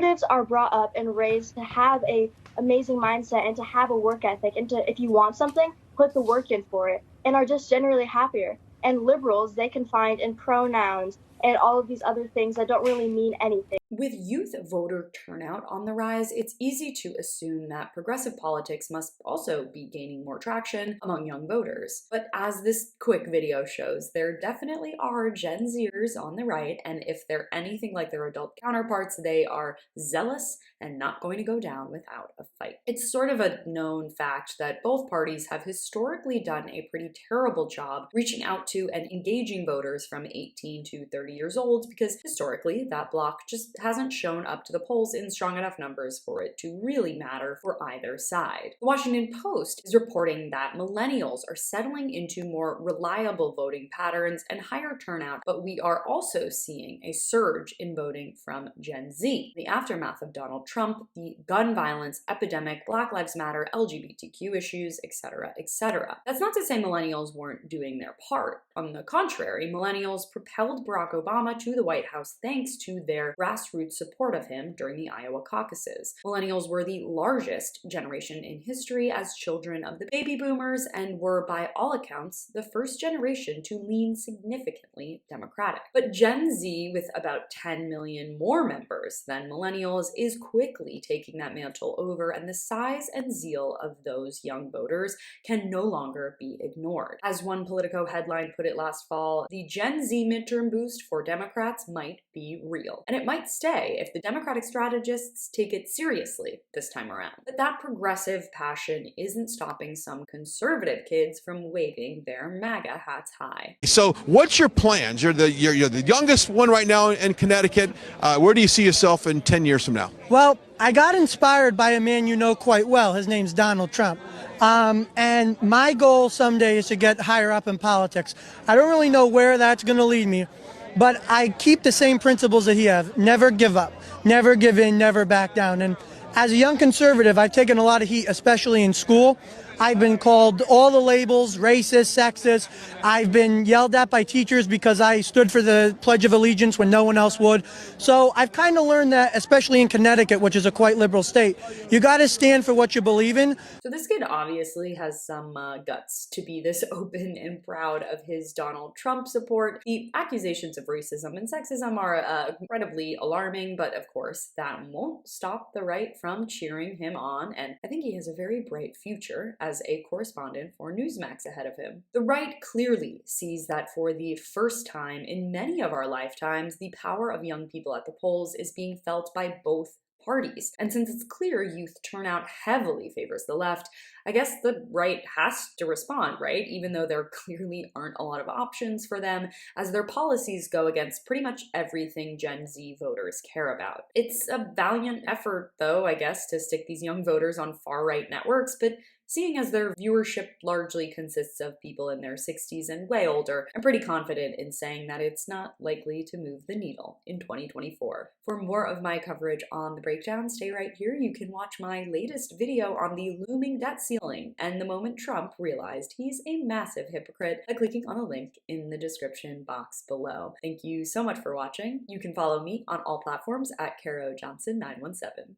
conservatives are brought up and raised to have a amazing mindset and to have a work ethic and to, if you want something, put the work in for it, and are just generally happier. And liberals, they can find in pronouns and all of these other things that don't really mean anything. With youth voter turnout on the rise, it's easy to assume that progressive politics must also be gaining more traction among young voters. But as this quick video shows, there definitely are Gen Zers on the right, and if they're anything like their adult counterparts, they are zealous and not going to go down without a fight. It's sort of a known fact that both parties have historically done a pretty terrible job reaching out to and engaging voters from 18 to 30 years old, because historically that bloc just hasn't shown up to the polls in strong enough numbers for it to really matter for either side. The Washington Post is reporting that millennials are settling into more reliable voting patterns and higher turnout, but we are also seeing a surge in voting from Gen Z. The aftermath of Donald Trump, the gun violence epidemic, Black Lives Matter, LGBTQ issues, etc., etc. That's not to say millennials weren't doing their part. On the contrary, millennials propelled Barack Obama to the White House thanks to their grassroots support of him during the Iowa caucuses. Millennials were the largest generation in history as children of the baby boomers and were, by all accounts, the first generation to lean significantly Democratic. But Gen Z, with about 10 million more members than millennials, is quickly taking that mantle over, and the size and zeal of those young voters can no longer be ignored. As one Politico headline put it last fall, the Gen Z midterm boost for Democrats might be real. And it might stay if the Democratic strategists take it seriously this time around. But that progressive passion isn't stopping some conservative kids from waving their MAGA hats high. So what's your plans? You're the youngest one right now in Connecticut. Where do you see yourself in 10 years from now? Well, I got inspired by a man you know quite well. His name's Donald Trump. And my goal someday is to get higher up in politics. I don't really know where that's going to lead me, but I keep the same principles that he has. Never give up, never give in, never back down. And as a young conservative, I've taken a lot of heat, especially in school. I've been called all the labels, racist, sexist. I've been yelled at by teachers because I stood for the Pledge of Allegiance when no one else would. So I've kind of learned that, especially in Connecticut, which is a quite liberal state, you got to stand for what you believe in. So this kid obviously has some guts to be this open and proud of his Donald Trump support. The accusations of racism and sexism are incredibly alarming, but of course that won't stop the right from cheering him on, and I think he has a very bright future as a correspondent for Newsmax ahead of him. The right clearly sees that for the first time in many of our lifetimes, the power of young people at the polls is being felt by both parties. And since it's clear youth turnout heavily favors the left, I guess the right has to respond, right? Even though there clearly aren't a lot of options for them, as their policies go against pretty much everything Gen Z voters care about. It's a valiant effort, though, I guess, to stick these young voters on far-right networks, but seeing as their viewership largely consists of people in their 60s and way older, I'm pretty confident in saying that it's not likely to move the needle in 2024. For more of my coverage on The Breakdown, stay right here. You can watch my latest video on the looming debt ceiling and the moment Trump realized he's a massive hypocrite by clicking on the link in the description box below. Thank you so much for watching. You can follow me on all platforms at CaroJohnson917.